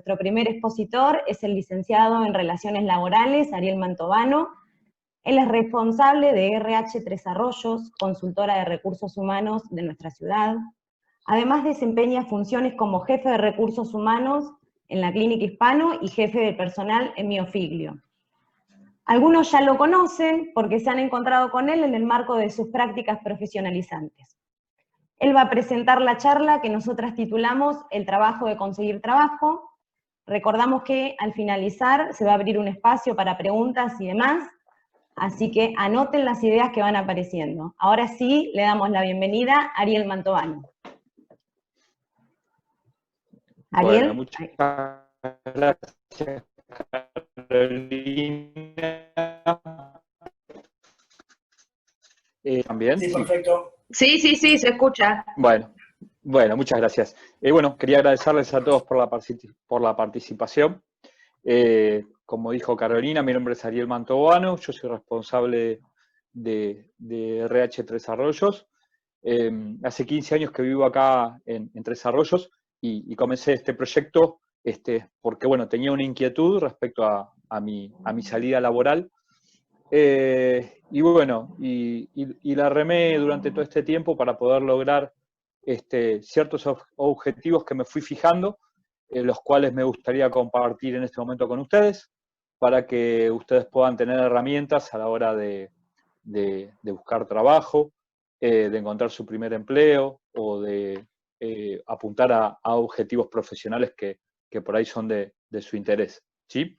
Nuestro primer expositor es el licenciado en Relaciones Laborales, Ariel Mantovano. Él es responsable de RH Tres Arroyos, consultora de recursos humanos de nuestra ciudad. Además desempeña funciones como jefe de recursos humanos en la Clínica Hispano y jefe de personal en Miofiglio. Algunos ya lo conocen porque se han encontrado con él en el marco de sus prácticas profesionalizantes. Él va a presentar la charla que nosotras titulamos El trabajo de conseguir trabajo. Recordamos que al finalizar se va a abrir un espacio para preguntas y demás, así que anoten las ideas que van apareciendo. Ahora sí, le damos la bienvenida a Ariel Mantovano. Ariel. Bueno, muchas gracias, Carolina. ¿También? Sí, perfecto. Sí, se escucha. Bueno, muchas gracias. Bueno, quería agradecerles a todos por la participación. Como dijo Carolina, mi nombre es Ariel Mantovano, yo soy responsable de RH Tres Arroyos. Hace 15 años que vivo acá en Tres Arroyos y comencé este proyecto porque, bueno, tenía una inquietud respecto a mi salida laboral. Y bueno, y la remé durante todo este tiempo para poder lograr ciertos objetivos que me fui fijando, los cuales me gustaría compartir en este momento con ustedes, para que ustedes puedan tener herramientas a la hora de buscar trabajo, de encontrar su primer empleo o de apuntar a objetivos profesionales que por ahí son de su interés, ¿sí?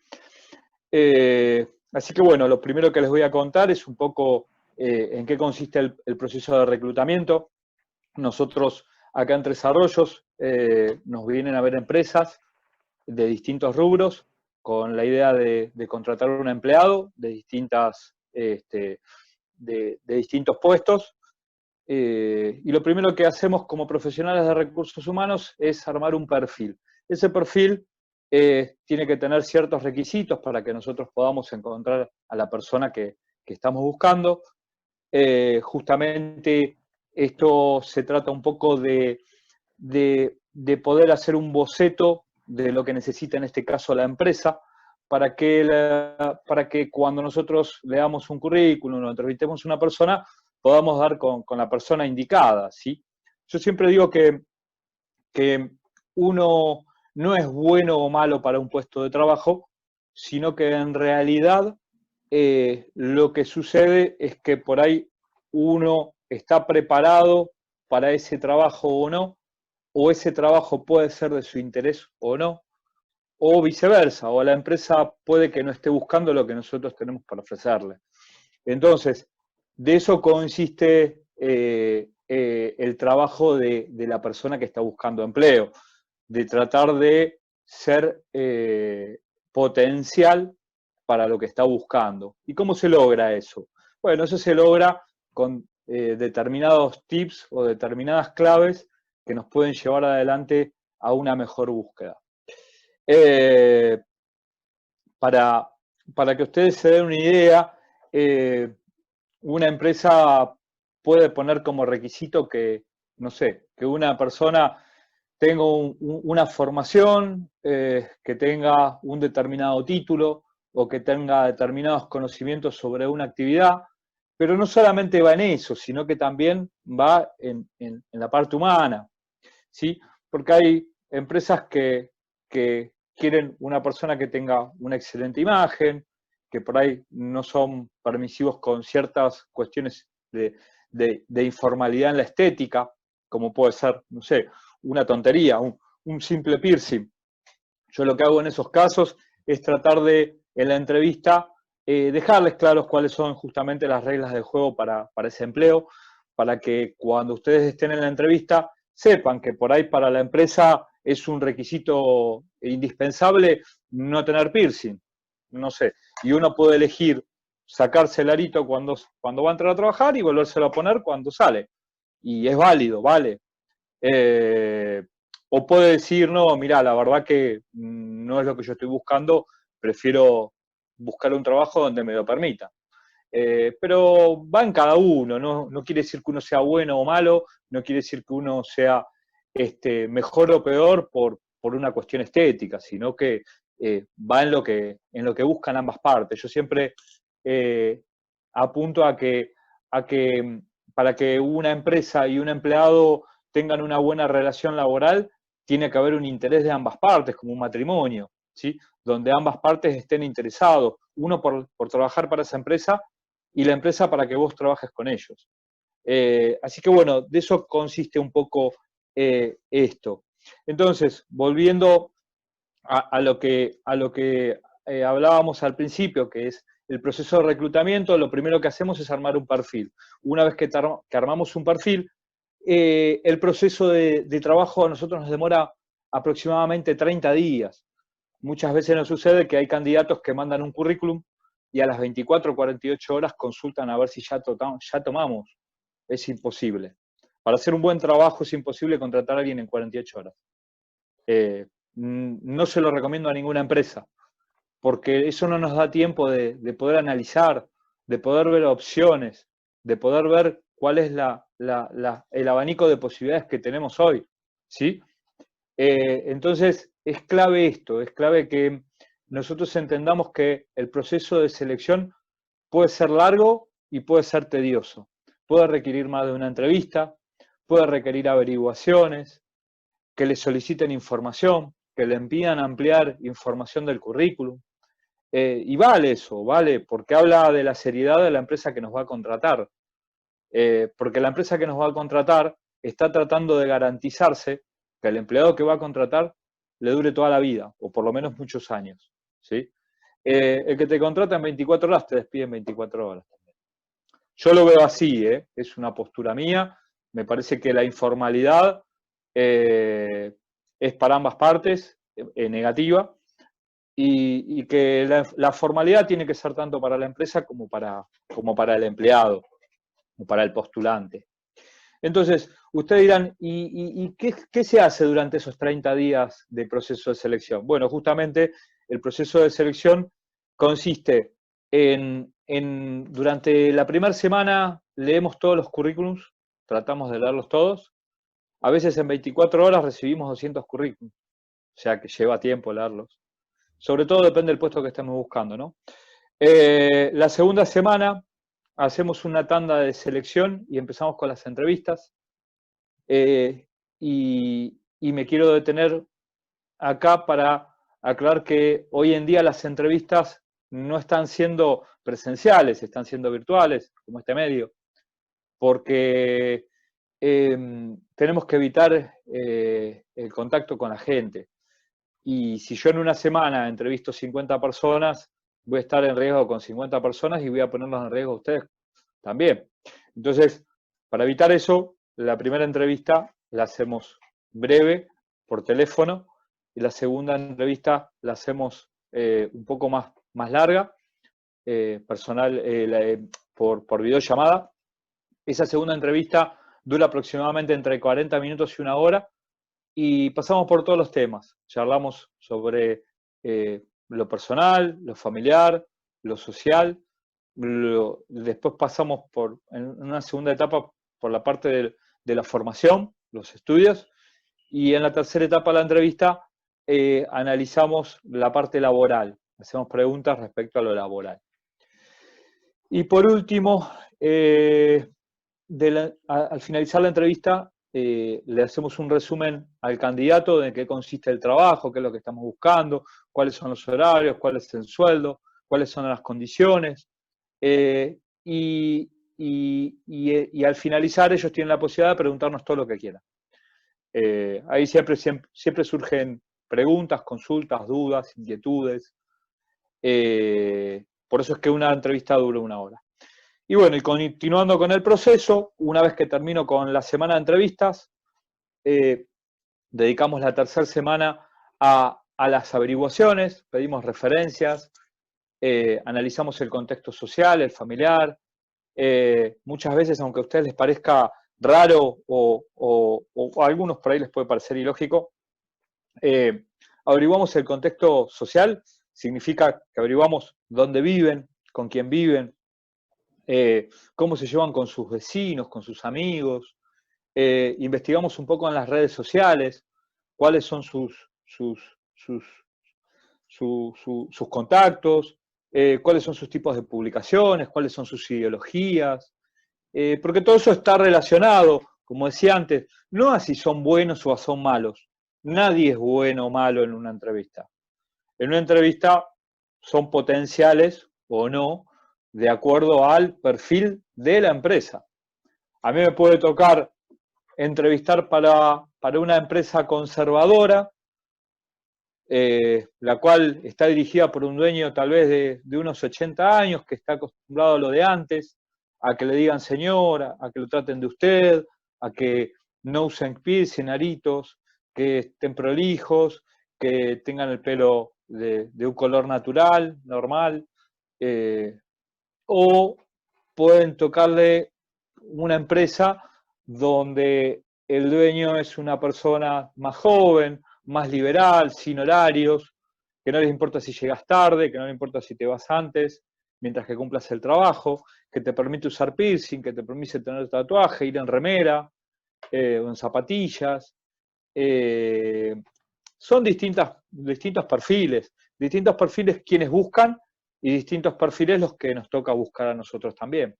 Así que bueno, lo primero que les voy a contar es un poco en qué consiste el proceso de reclutamiento. Nosotros acá en Tres Arroyos nos vienen a ver empresas de distintos rubros con la idea de contratar un empleado de distintos puestos. Y lo primero que hacemos como profesionales de recursos humanos es armar un perfil. Ese perfil tiene que tener ciertos requisitos para que nosotros podamos encontrar a la persona que estamos buscando. Justamente esto se trata un poco de poder hacer un boceto de lo que necesita en este caso la empresa, para que cuando nosotros leamos un currículum o entrevistemos a una persona, podamos dar con la persona indicada, ¿sí? Yo siempre digo que uno no es bueno o malo para un puesto de trabajo, sino que en realidad lo que sucede es que por ahí uno está preparado para ese trabajo o no, o ese trabajo puede ser de su interés o no, o viceversa, o la empresa puede que no esté buscando lo que nosotros tenemos para ofrecerle. Entonces, de eso consiste el trabajo de la persona que está buscando empleo, de tratar de ser potencial para lo que está buscando. ¿Y cómo se logra eso? Bueno, eso se logra con determinados tips o determinadas claves que nos pueden llevar adelante a una mejor búsqueda. Para que ustedes se den una idea, una empresa puede poner como requisito que, no sé, que una persona tenga una formación, que tenga un determinado título o que tenga determinados conocimientos sobre una actividad, pero no solamente va en eso, sino que también va en la parte humana, ¿sí? Porque hay empresas que quieren una persona que tenga una excelente imagen, que por ahí no son permisivos con ciertas cuestiones de informalidad en la estética, como puede ser, no sé, una tontería, un simple piercing. Yo lo que hago en esos casos es tratar de, en la entrevista, dejarles claros cuáles son justamente las reglas del juego para ese empleo, para que cuando ustedes estén en la entrevista sepan que por ahí para la empresa es un requisito indispensable no tener piercing, no sé, y uno puede elegir sacarse el arito cuando va a entrar a trabajar y volvérselo a poner cuando sale, y es válido, vale. O puede decir, no, mirá, la verdad que no es lo que yo estoy buscando, prefiero buscar un trabajo donde me lo permita. Pero va en cada uno, no quiere decir que uno sea bueno o malo, no quiere decir que uno sea mejor o peor por por una cuestión estética, sino que va en lo que buscan ambas partes. Yo siempre apunto a que para que una empresa y un empleado tengan una buena relación laboral, tiene que haber un interés de ambas partes, como un matrimonio, ¿sí? Donde ambas partes estén interesados, uno por trabajar para esa empresa y la empresa para que vos trabajes con ellos. Así que bueno, de eso consiste un poco esto. Entonces, volviendo a lo que hablábamos al principio, que es el proceso de reclutamiento, lo primero que hacemos es armar un perfil. Una vez que armamos un perfil, el proceso de trabajo a nosotros nos demora aproximadamente 30 días. Muchas veces nos sucede que hay candidatos que mandan un currículum y a las 24 o 48 horas consultan a ver si ya tomamos. Es imposible. Para hacer un buen trabajo es imposible contratar a alguien en 48 horas. No se lo recomiendo a ninguna empresa, porque eso no nos da tiempo de poder analizar, de poder ver opciones, de poder ver cuál es el abanico de posibilidades que tenemos hoy, ¿sí? Entonces, es clave esto, es clave que nosotros entendamos que el proceso de selección puede ser largo y puede ser tedioso. Puede requerir más de una entrevista, puede requerir averiguaciones, que le soliciten información, que le pidan ampliar información del currículum. Y vale eso, vale, porque habla de la seriedad de la empresa que nos va a contratar. Porque la empresa que nos va a contratar está tratando de garantizarse que el empleado que va a contratar le dure toda la vida, o por lo menos muchos años, ¿sí? El que te contrata en 24 horas te despide en 24 horas. Yo lo veo así, es una postura mía. Me parece que la informalidad es para ambas partes negativa, y que la formalidad tiene que ser tanto para la empresa como para el empleado o para el postulante. Entonces, ustedes dirán, ¿y qué se hace durante esos 30 días de proceso de selección? Bueno, justamente el proceso de selección consiste durante la primera semana leemos todos los currículums, tratamos de leerlos todos. A veces en 24 horas recibimos 200 currículums, o sea que lleva tiempo leerlos. Sobre todo depende del puesto que estemos buscando, ¿no? La segunda semana hacemos una tanda de selección y empezamos con las entrevistas. Y me quiero detener acá para aclarar que hoy en día las entrevistas no están siendo presenciales, están siendo virtuales, como este medio, porque tenemos que evitar el contacto con la gente. Y si yo en una semana entrevisto 50 personas, voy a estar en riesgo con 50 personas y voy a ponerlos en riesgo a ustedes también. Entonces, para evitar eso, la primera entrevista la hacemos breve, por teléfono, y la segunda entrevista la hacemos un poco más larga, personal, por videollamada. Esa segunda entrevista dura aproximadamente entre 40 minutos y una hora, y pasamos por todos los temas. Charlamos sobre lo personal, lo familiar, lo social. Después pasamos en una segunda etapa por la parte de la formación, los estudios, y en la tercera etapa de la entrevista analizamos la parte laboral, hacemos preguntas respecto a lo laboral. Y por último, al finalizar la entrevista, le hacemos un resumen al candidato de qué consiste el trabajo, qué es lo que estamos buscando, cuáles son los horarios, cuál es el sueldo, cuáles son las condiciones. Y al finalizar ellos tienen la posibilidad de preguntarnos todo lo que quieran. Ahí siempre surgen preguntas, consultas, dudas, inquietudes. Por eso es que una entrevista dura una hora. Y bueno, y continuando con el proceso, una vez que termino con la semana de entrevistas, dedicamos la tercera semana a las averiguaciones, pedimos referencias, analizamos el contexto social, el familiar. Muchas veces, aunque a ustedes les parezca raro o a algunos por ahí les puede parecer ilógico, averiguamos el contexto social, significa que averiguamos dónde viven, con quién viven, cómo se llevan con sus vecinos, con sus amigos. Investigamos un poco en las redes sociales, cuáles son sus sus contactos, cuáles son sus tipos de publicaciones, cuáles son sus ideologías, porque todo eso está relacionado, como decía antes, no a si son buenos o son malos. Nadie es bueno o malo en una entrevista. En una entrevista son potenciales o no, de acuerdo al perfil de la empresa. A mí me puede tocar entrevistar para una empresa conservadora, la cual está dirigida por un dueño tal vez de unos 80 años, que está acostumbrado a lo de antes, a que le digan señora, a que lo traten de usted, a que no usen piercing, aritos, que estén prolijos, que tengan el pelo de un color natural, normal, o pueden tocarle una empresa donde el dueño es una persona más joven, más liberal, sin horarios, que no les importa si llegas tarde, que no les importa si te vas antes, mientras que cumplas el trabajo, que te permite usar piercing, que te permite tener tatuaje, ir en remera o en zapatillas. Son distintos perfiles quienes buscan y distintos perfiles los que nos toca buscar a nosotros también.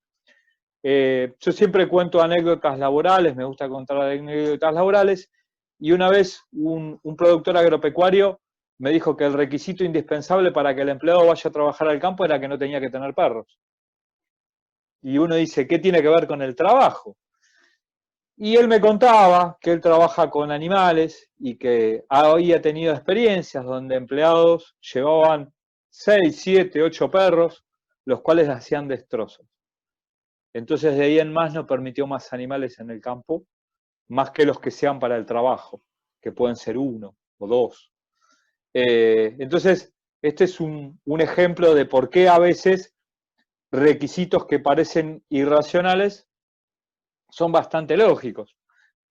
Yo siempre cuento anécdotas laborales, me gusta contar anécdotas laborales, y una vez un productor agropecuario me dijo que el requisito indispensable para que el empleado vaya a trabajar al campo era que no tenía que tener perros. Y uno dice, ¿qué tiene que ver con el trabajo? Y él me contaba que él trabaja con animales y que había tenido experiencias donde empleados llevaban 6, 7, 8 perros, los cuales hacían destrozos. Entonces de ahí en más no permitió más animales en el campo, más que los que sean para el trabajo, que pueden ser 1 o 2. Entonces, este es un ejemplo de por qué a veces requisitos que parecen irracionales son bastante lógicos.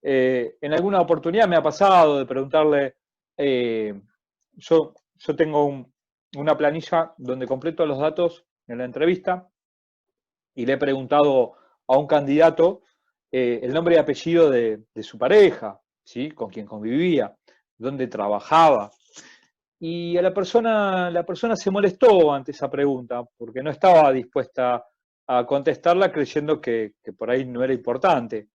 En alguna oportunidad me ha pasado de preguntarle, yo tengo una planilla donde completo los datos en la entrevista y le he preguntado a un candidato el nombre y apellido de su pareja, ¿sí? Con quien convivía, dónde trabajaba. Y a la persona se molestó ante esa pregunta porque no estaba dispuesta a contestarla creyendo que por ahí no era importante.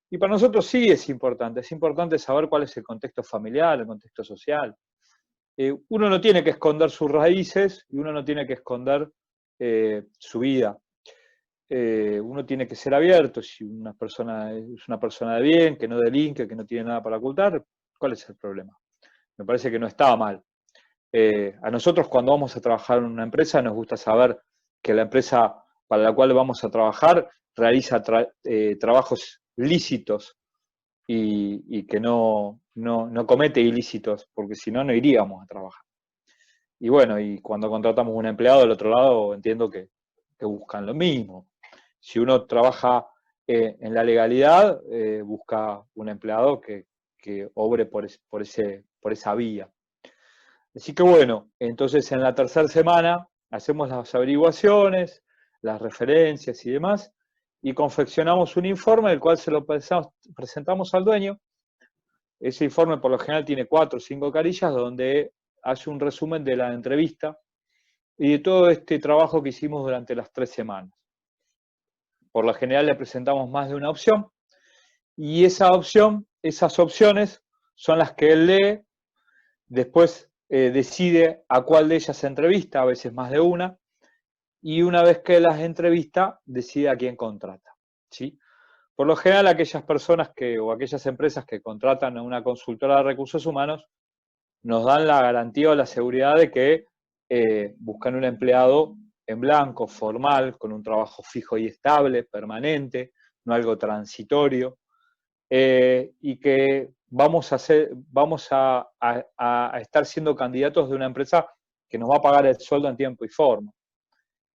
Y para nosotros sí es importante saber cuál es el contexto familiar, el contexto social. Uno no tiene que esconder sus raíces y uno no tiene que esconder su vida. Uno tiene que ser abierto. Si una persona es una persona de bien, que no delinque, que no tiene nada para ocultar, ¿cuál es el problema? Me parece que no está mal. A nosotros cuando vamos a trabajar en una empresa nos gusta saber que la empresa para la cual vamos a trabajar realiza trabajos lícitos y que no comete ilícitos, porque si no, no iríamos a trabajar. Y bueno, y cuando contratamos un empleado del otro lado, entiendo que buscan lo mismo. Si uno trabaja en la legalidad, busca un empleado que obre por esa vía. Así que bueno, entonces en la tercera semana hacemos las averiguaciones, las referencias y demás, y confeccionamos un informe, el cual se lo presentamos al dueño. Ese informe por lo general tiene 4 o 5 carillas, donde hace un resumen de la entrevista y de todo este trabajo que hicimos durante las 3 semanas. Por lo general le presentamos más de una opción, y esas opciones son las que él lee, después decide a cuál de ellas se entrevista, a veces más de una, y una vez que las entrevista, decide a quién contrata, ¿sí? Por lo general, aquellas personas o aquellas empresas que contratan a una consultora de recursos humanos nos dan la garantía o la seguridad de que buscan un empleado en blanco, formal, con un trabajo fijo y estable, permanente, no algo transitorio, y que vamos a estar siendo candidatos de una empresa que nos va a pagar el sueldo en tiempo y forma.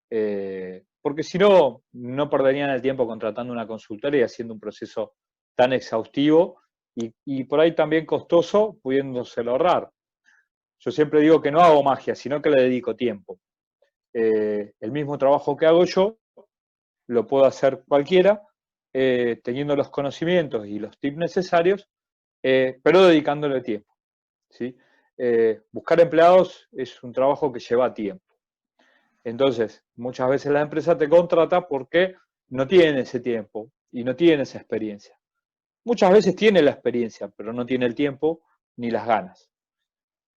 Porque si no, no perderían el tiempo contratando una consultora y haciendo un proceso tan exhaustivo y por ahí también costoso, pudiéndoselo ahorrar. Yo siempre digo que no hago magia, sino que le dedico tiempo. El mismo trabajo que hago yo, lo puedo hacer cualquiera, teniendo los conocimientos y los tips necesarios, pero dedicándole tiempo, ¿sí? buscar empleados es un trabajo que lleva tiempo. Entonces, muchas veces la empresa te contrata porque no tiene ese tiempo y no tiene esa experiencia. Muchas veces tiene la experiencia, pero no tiene el tiempo ni las ganas.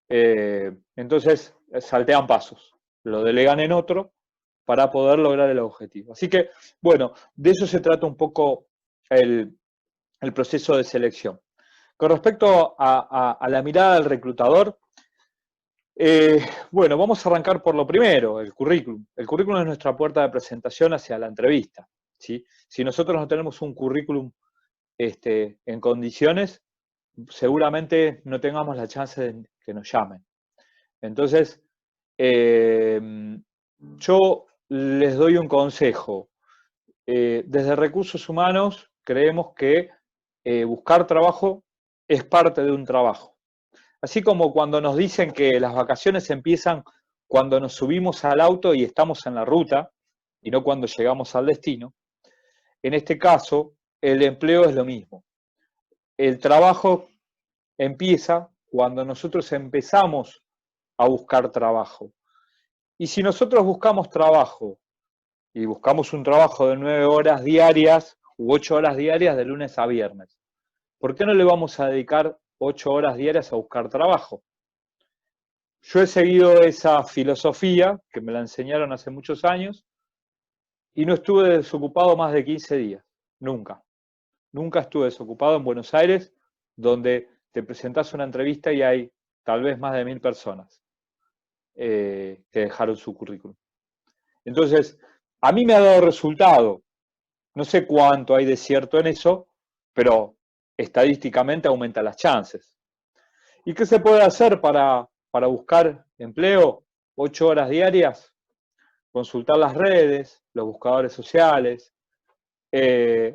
Entonces, saltean pasos, lo delegan en otro para poder lograr el objetivo. Así que, bueno, de eso se trata un poco el proceso de selección. Con respecto a la mirada del reclutador, bueno, vamos a arrancar por lo primero, el currículum. El currículum es nuestra puerta de presentación hacia la entrevista, ¿sí? Si nosotros no tenemos un currículum en condiciones, seguramente no tengamos la chance de que nos llamen. Entonces, yo les doy un consejo. Desde Recursos Humanos creemos que buscar trabajo es parte de un trabajo. Así como cuando nos dicen que las vacaciones empiezan cuando nos subimos al auto y estamos en la ruta, y no cuando llegamos al destino, en este caso, el empleo es lo mismo. El trabajo empieza cuando nosotros empezamos a buscar trabajo. Y si nosotros buscamos trabajo, y buscamos un trabajo de 9 horas diarias u 8 horas diarias de lunes a viernes, ¿por qué no le vamos a dedicar 8 horas diarias a buscar trabajo? Yo he seguido esa filosofía, que me la enseñaron hace muchos años, y no estuve desocupado más de 15 días, nunca. Nunca estuve desocupado en Buenos Aires, donde te presentás una entrevista y hay tal vez más de 1000 personas que dejaron su currículum. Entonces, a mí me ha dado resultado. No sé cuánto hay de cierto en eso, pero estadísticamente aumenta las chances. ¿Y qué se puede hacer para buscar empleo? 8 horas diarias, consultar las redes, los buscadores sociales,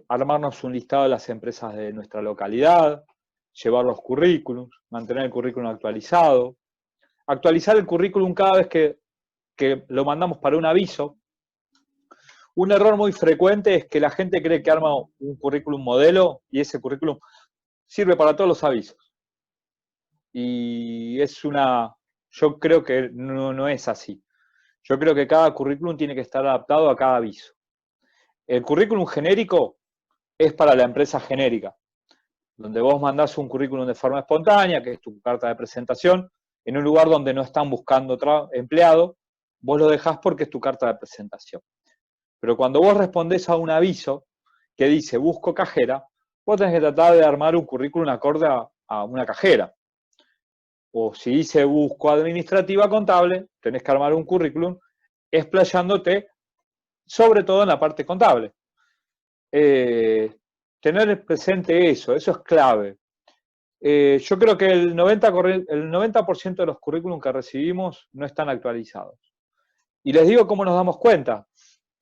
armarnos un listado de las empresas de nuestra localidad, llevar los currículums, mantener el currículum actualizado, actualizar el currículum cada vez que lo mandamos para un aviso. Un error muy frecuente es que la gente cree que arma un currículum modelo y ese currículum sirve para todos los avisos. Y yo creo que no es así. Yo creo que cada currículum tiene que estar adaptado a cada aviso. El currículum genérico es para la empresa genérica, donde vos mandás un currículum de forma espontánea, que es tu carta de presentación, en un lugar donde no están buscando empleado, vos lo dejás porque es tu carta de presentación. Pero cuando vos respondés a un aviso que dice busco cajera, vos tenés que tratar de armar un currículum acorde a una cajera. O si dice busco administrativa contable, tenés que armar un currículum explayándote sobre todo en la parte contable. Tener presente eso es clave. Yo creo que el 90% de los currículums que recibimos no están actualizados. Y les digo cómo nos damos cuenta.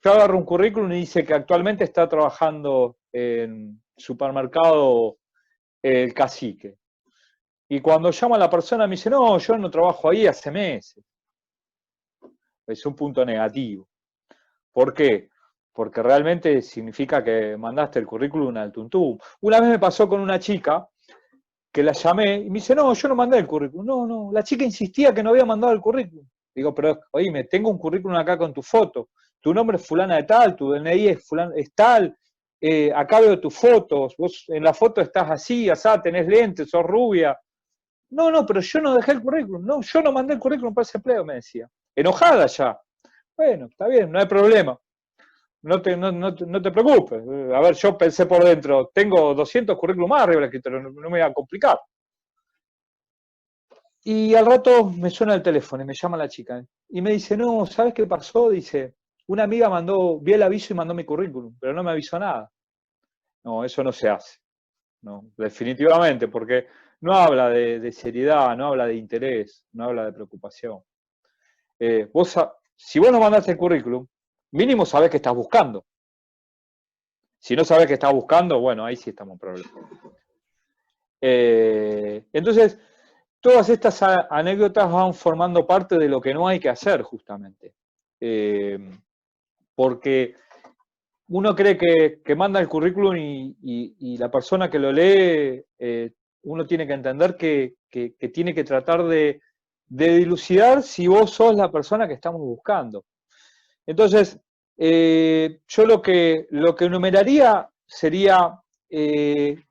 Yo agarro un currículum y dice que actualmente está trabajando en supermercado El Cacique. Y cuando llamo a la persona me dice, no, yo no trabajo ahí hace meses. Es un punto negativo. ¿Por qué? Porque realmente significa que mandaste el currículum al tuntum. Una vez me pasó con una chica que la llamé y me dice, no, yo no mandé el currículum. No, la chica insistía que no había mandado el currículum. Digo, pero oíme, tengo un currículum acá con tu foto. Tu nombre es fulana de tal, tu DNI es tal, acá veo tus fotos, vos en la foto estás así, asá, tenés lentes, sos rubia. No, pero yo no dejé el currículum, no, yo no mandé el currículum para ese empleo, me decía. Enojada ya. Bueno, está bien, no hay problema. No te preocupes. A ver, yo pensé por dentro, tengo 200 currículum más arriba del escritorio, no me voy a complicar. Y al rato me suena el teléfono y me llama la chica. Y me dice, no, ¿sabes qué pasó? Dice, una amiga vi el aviso y mandó mi currículum, pero no me avisó nada. No, eso no se hace. No, definitivamente, porque no habla de seriedad, no habla de interés, no habla de preocupación. Si vos no mandaste el currículum, mínimo sabés que estás buscando. Si no sabés que estás buscando, bueno, ahí sí estamos en problemas. Entonces, todas estas anécdotas van formando parte de lo que no hay que hacer, justamente. Porque uno cree que manda el currículum y la persona que lo lee uno tiene que entender que tiene que tratar de dilucidar si vos sos la persona que estamos buscando. Entonces, yo lo que enumeraría sería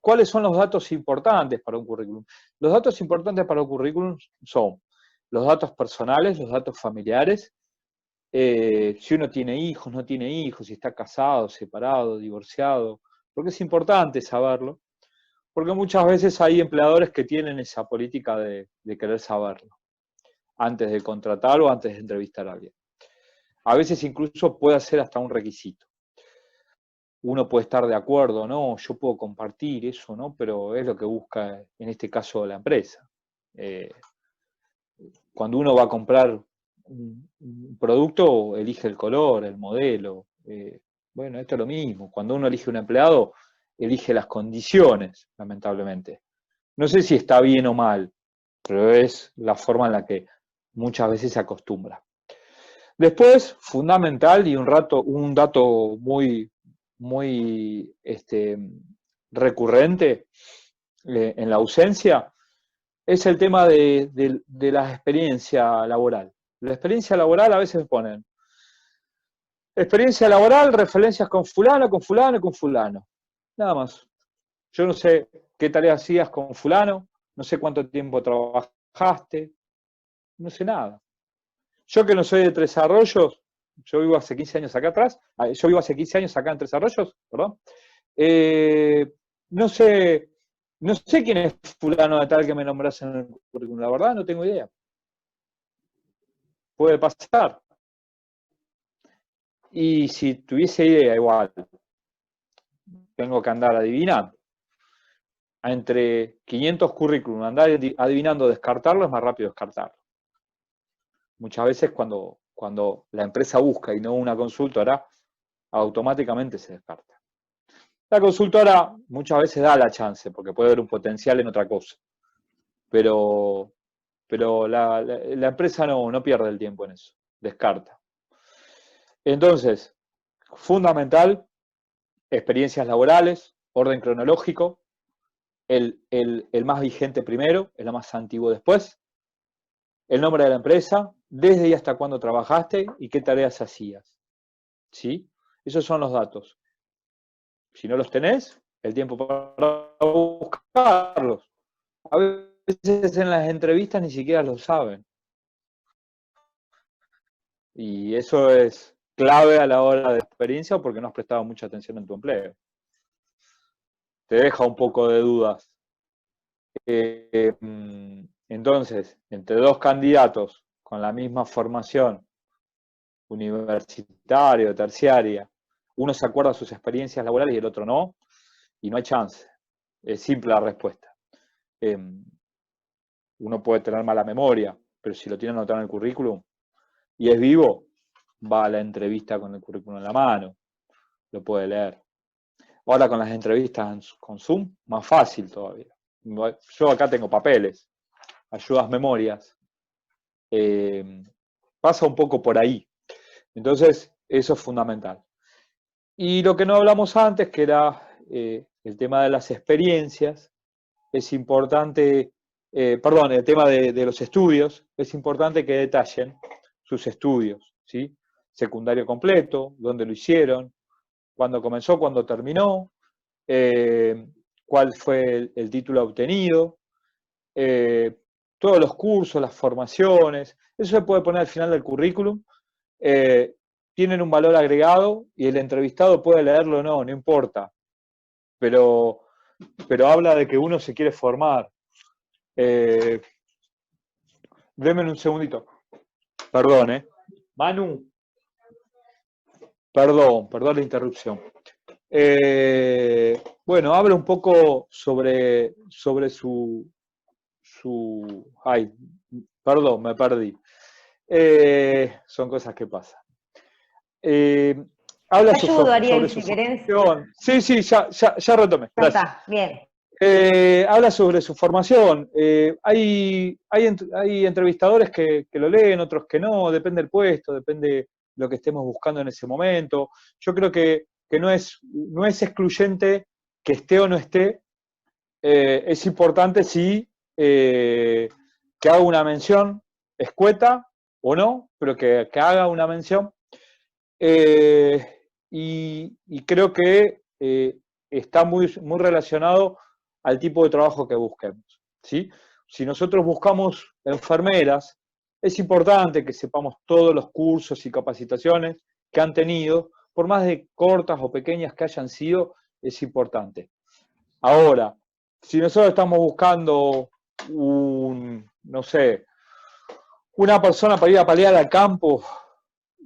cuáles son los datos importantes para un currículum. Los datos importantes para un currículum son los datos personales, los datos familiares, si uno tiene hijos, no tiene hijos, si está casado, separado, divorciado, porque es importante saberlo, porque muchas veces hay empleadores que tienen esa política de querer saberlo antes de contratar o antes de entrevistar a alguien. A veces incluso puede ser hasta un requisito. Uno puede estar de acuerdo, no, yo puedo compartir eso, ¿no? Pero es lo que busca en este caso la empresa. Cuando uno va a comprar un producto, elige el color, el modelo. Bueno, esto es lo mismo. Cuando uno elige un empleado, elige las condiciones, lamentablemente. No sé si está bien o mal, pero es la forma en la que muchas veces se acostumbra. Después, fundamental y un dato muy recurrente en la ausencia, es el tema de la experiencia laboral. La experiencia laboral a veces ponen experiencia laboral, referencias con fulano, con fulano y con fulano. Nada más. Yo no sé qué tareas hacías con fulano, no sé cuánto tiempo trabajaste, no sé nada. Yo que no soy de Tres Arroyos, yo vivo hace 15 años acá atrás, yo vivo hace 15 años acá en Tres Arroyos, perdón, no sé quién es fulano de tal que me nombras en el currículum, la verdad no tengo idea. Puede pasar. Y si tuviese idea igual, tengo que andar adivinando. Entre 500 currículum, andar adivinando descartarlo es más rápido descartarlo. Muchas veces cuando la empresa busca y no una consultora, automáticamente se descarta. La consultora muchas veces da la chance, porque puede haber un potencial en otra cosa. Pero la empresa no pierde el tiempo en eso, descarta. Entonces, fundamental, experiencias laborales, orden cronológico, el más vigente primero, el más antiguo después, el nombre de la empresa, desde y hasta cuándo trabajaste y qué tareas hacías. ¿Sí? Esos son los datos. Si no los tenés, el tiempo para buscarlos. A veces en las entrevistas ni siquiera lo saben. Y eso es clave a la hora de experiencia porque no has prestado mucha atención en tu empleo. Te deja un poco de dudas. Entonces, entre dos candidatos con la misma formación universitaria o terciaria, uno se acuerda de sus experiencias laborales y el otro no, y no hay chance. Es simple la respuesta. Uno puede tener mala memoria, pero si lo tiene anotado en el currículum y es vivo, va a la entrevista con el currículum en la mano, lo puede leer. Ahora con las entrevistas con Zoom, más fácil todavía. Yo acá tengo papeles, ayudas, memorias. Pasa un poco por ahí. Entonces, eso es fundamental. Y lo que no hablamos antes, que era el tema de las experiencias, es importante, el tema de los estudios, es importante que detallen sus estudios, ¿sí? Secundario completo, dónde lo hicieron, cuándo comenzó, cuándo terminó, cuál fue el título obtenido, todos los cursos, las formaciones, eso se puede poner al final del currículum, tienen un valor agregado y el entrevistado puede leerlo o no, no importa, pero habla de que uno se quiere formar. Denme un segundito. Perdón, Manu. Perdón la interrupción. Bueno, habla un poco sobre su... Ay, perdón, me perdí. Son cosas que pasan. Habla Te ayudo, Ariel, sobre su si querés. formación. Sí, ya retomé. Gracias. Está, bien. Habla sobre su formación. Hay entrevistadores que lo leen, otros que no, depende del puesto, depende lo que estemos buscando en ese momento. Yo creo que no es excluyente que esté o no esté es importante sí que haga una mención escueta o no, pero que haga una mención. Y creo que está muy relacionado al tipo de trabajo que busquemos, ¿sí? Si nosotros buscamos enfermeras, es importante que sepamos todos los cursos y capacitaciones que han tenido, por más de cortas o pequeñas que hayan sido, es importante. Ahora, si nosotros estamos buscando no sé, una persona para ir a paliar al campo,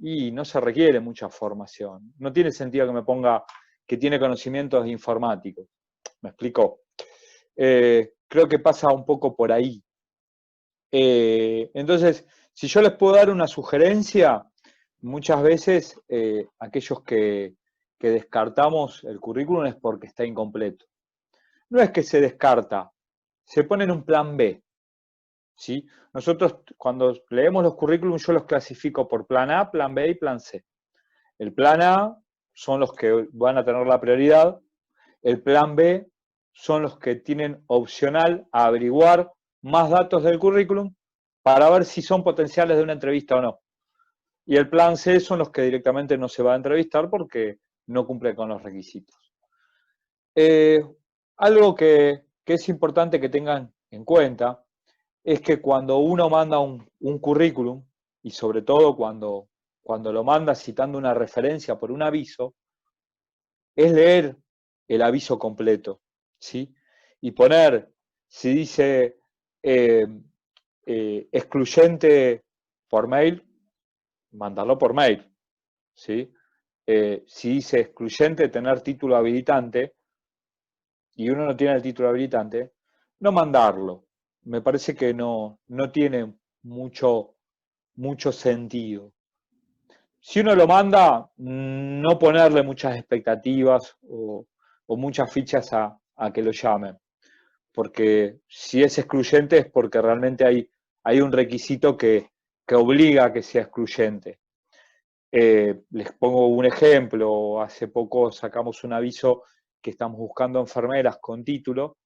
y no se requiere mucha formación. No tiene sentido que me ponga que tiene conocimientos informáticos. ¿Me explico? Creo que pasa un poco por ahí. Entonces, si yo les puedo dar una sugerencia, muchas veces aquellos que descartamos el currículum es porque está incompleto. No es que se descarta, se pone en un plan B. ¿Sí? Nosotros cuando leemos los currículums yo los clasifico por plan A, plan B y plan C. El plan A son los que van a tener la prioridad, el plan B son los que tienen opcional a averiguar más datos del currículum para ver si son potenciales de una entrevista o no. Y el plan C son los que directamente no se va a entrevistar porque no cumplen con los requisitos. Algo que es importante que tengan en cuenta es que cuando uno manda un currículum, y sobre todo cuando lo manda citando una referencia por un aviso, es leer el aviso completo, ¿sí? Y poner, si dice excluyente por mail, mandarlo por mail, ¿sí? Si dice excluyente tener título habilitante, y uno no tiene el título habilitante, no mandarlo. Me parece que no tiene mucho sentido. Si uno lo manda, no ponerle muchas expectativas o muchas fichas a que lo llamen. Porque si es excluyente es porque realmente hay un requisito que obliga a que sea excluyente. Les pongo un ejemplo. Hace poco sacamos un aviso que estamos buscando enfermeras con título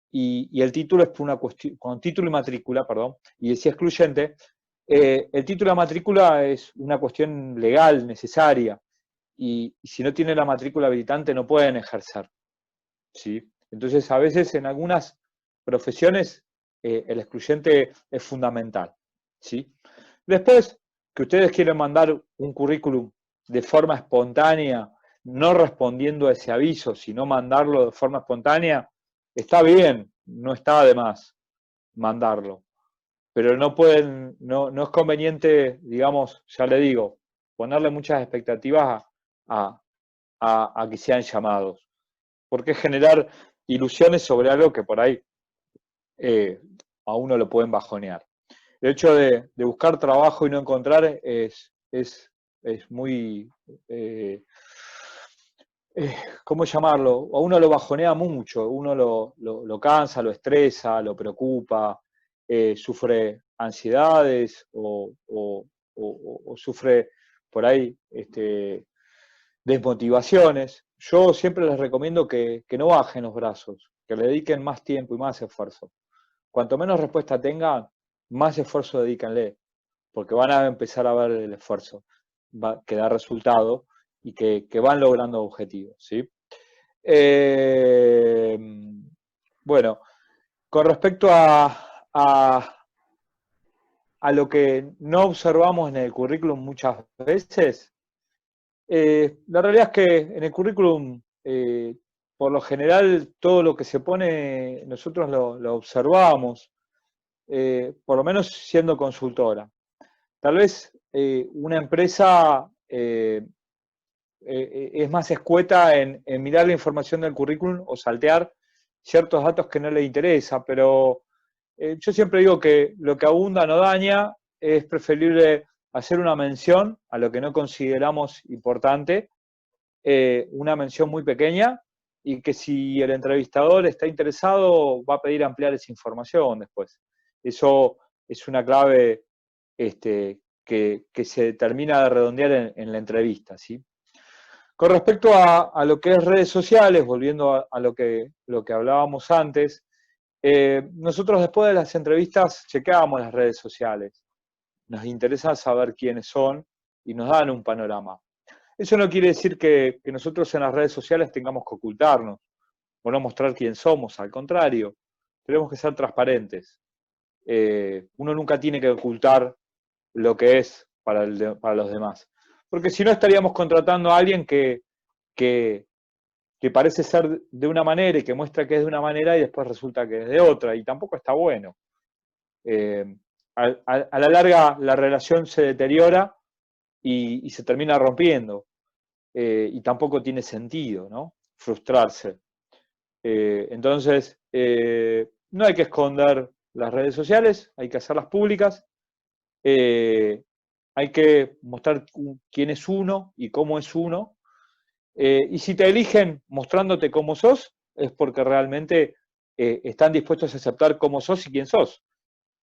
y el título es por una cuestión, con título y matrícula, perdón, y decía excluyente. El título de matrícula es una cuestión legal, necesaria, y si no tiene la matrícula habilitante no pueden ejercer, ¿sí? Entonces, a veces en algunas profesiones el excluyente es fundamental, ¿sí? Después, que ustedes quieren mandar un currículum de forma espontánea, no respondiendo a ese aviso, sino mandarlo de forma espontánea, está bien, no está de más mandarlo. Pero no pueden, no es conveniente, digamos, ya le digo, ponerle muchas expectativas a que sean llamados. Porque es generar ilusiones sobre algo que por ahí a uno lo pueden bajonear. El hecho de buscar trabajo y no encontrar es muy, ¿cómo llamarlo? A uno lo bajonea mucho, uno lo cansa, lo estresa, lo preocupa, sufre ansiedades o sufre por ahí desmotivaciones. Yo siempre les recomiendo que no bajen los brazos, que le dediquen más tiempo y más esfuerzo. Cuanto menos respuesta tengan, más esfuerzo dedícanle, porque van a empezar a ver el esfuerzo que da resultado y que van logrando objetivos, ¿sí? Bueno, con respecto a lo que no observamos en el currículum muchas veces, la realidad es que en el currículum, por lo general, todo lo que se pone, nosotros lo observamos, por lo menos siendo consultora. Tal vez una empresa es más escueta en mirar la información del currículum o saltear ciertos datos que no le interesa, pero yo siempre digo que lo que abunda no daña, es preferible hacer una mención a lo que no consideramos importante, una mención muy pequeña, y que si el entrevistador está interesado va a pedir ampliar esa información después. Eso es una clave que se termina de redondear en la entrevista, ¿sí? Con respecto a lo que es redes sociales, volviendo a lo que hablábamos antes, nosotros después de las entrevistas chequeamos las redes sociales. Nos interesa saber quiénes son y nos dan un panorama. Eso no quiere decir que nosotros en las redes sociales tengamos que ocultarnos o no mostrar quién somos, al contrario, tenemos que ser transparentes. Uno nunca tiene que ocultar lo que es para los demás. Porque si no estaríamos contratando a alguien que parece ser de una manera y que muestra que es de una manera y después resulta que es de otra, y tampoco está bueno. A la larga la relación se deteriora y se termina rompiendo, y tampoco tiene sentido, ¿no? Frustrarse. Entonces, no hay que esconder las redes sociales, hay que hacerlas públicas, hay que mostrar quién es uno y cómo es uno, y si te eligen mostrándote cómo sos, es porque realmente están dispuestos a aceptar cómo sos y quién sos,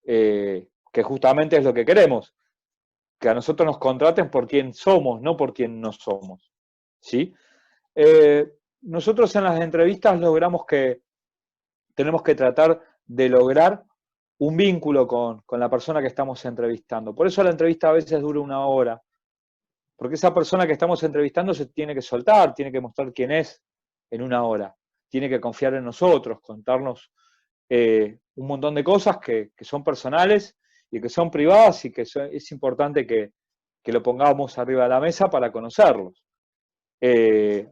que justamente es lo que queremos, que a nosotros nos contraten por quién somos, no por quién no somos, ¿sí? Nosotros en las entrevistas tenemos que tratar de lograr un vínculo con la persona que estamos entrevistando. Por eso la entrevista a veces dura 1 hora, porque esa persona que estamos entrevistando se tiene que soltar, tiene que mostrar quién es en 1 hora, tiene que confiar en nosotros, contarnos un montón de cosas que son personales y que son privadas y que es importante que lo pongamos arriba de la mesa para conocerlos.